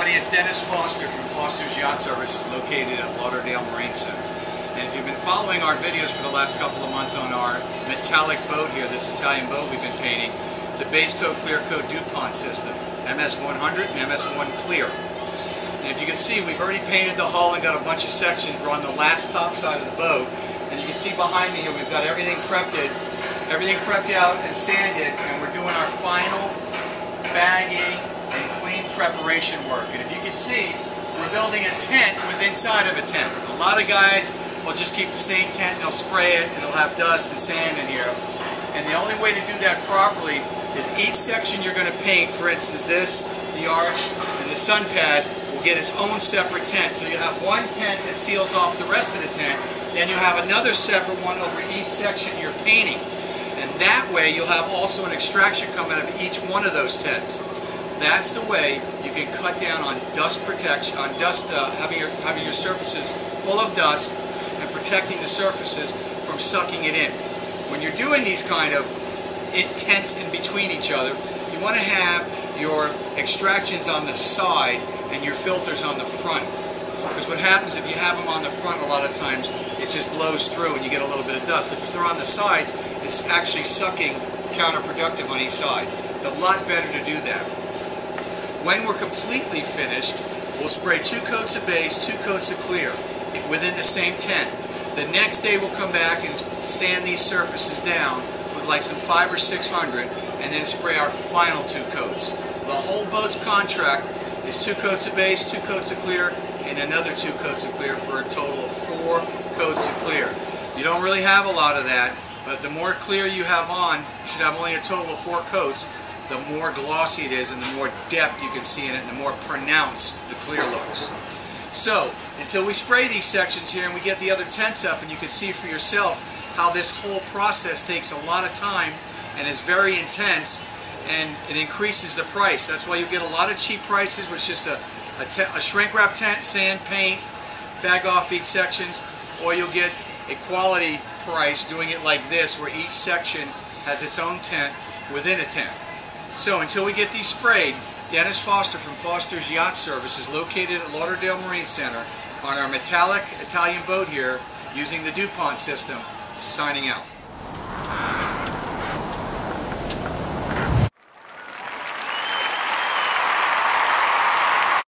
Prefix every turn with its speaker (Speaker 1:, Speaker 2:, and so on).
Speaker 1: everybody, it's Dennis Foster from Foster's Yacht Services located at Lauderdale Marine Center. And if you've been following our videos for the last couple of months on our metallic boat here, this Italian boat we've been painting, it's a base coat, clear coat DuPont system, MS100 and MS1 clear. And if you can see, we've already painted the hull and got a bunch of sections. We're on the last top side of the boat. And you can see behind me here, we've got everything prepped out and sanded, and we're doing our final bagging and clean preparation work. And if you can see, we're building a tent with inside of a tent. A lot of guys will just keep the same tent, they'll spray it, and it'll have dust and sand in here. And the only way to do that properly is each section you're going to paint, for instance this, the arch, and the sun pad, will get its own separate tent. So you have one tent that seals off the rest of the tent, then you have another separate one over each section you're painting. And that way you'll have also an extraction come out of each one of those tents. That's the way you can cut down on dust protection, on dust, having your surfaces full of dust and protecting the surfaces from sucking it in. When you're doing these kind of tents in between each other, you want to have your extractions on the side and your filters on the front. Because what happens if you have them on the front, a lot of times it just blows through and you get a little bit of dust. If they're on the sides, it's actually sucking counterproductive on each side. It's a lot better to do that. When we're completely finished, we'll spray 2 coats of base, 2 coats of clear within the same tent. The next day we'll come back and sand these surfaces down with like some 500 or 600 and then spray our final 2 coats. The whole boat's contract is 2 coats of base, 2 coats of clear, and another 2 coats of clear for a total of 4 coats of clear. You don't really have a lot of that, but the more clear you have on, you should have only a total of 4 coats, the more glossy it is and the more depth you can see in it and the more pronounced the clear looks. So, until we spray these sections here and we get the other tents up and you can see for yourself how this whole process takes a lot of time and is very intense, and it increases the price. That's why you get a lot of cheap prices with just a shrink wrap tent, sand, paint, bag off each sections, or you'll get a quality price doing it like this where each section has its own tent within a tent. So until we get these sprayed, Dennis Foster from Foster's Yacht Services located at Lauderdale Marine Center on our metallic Italian boat here using the DuPont system, signing out.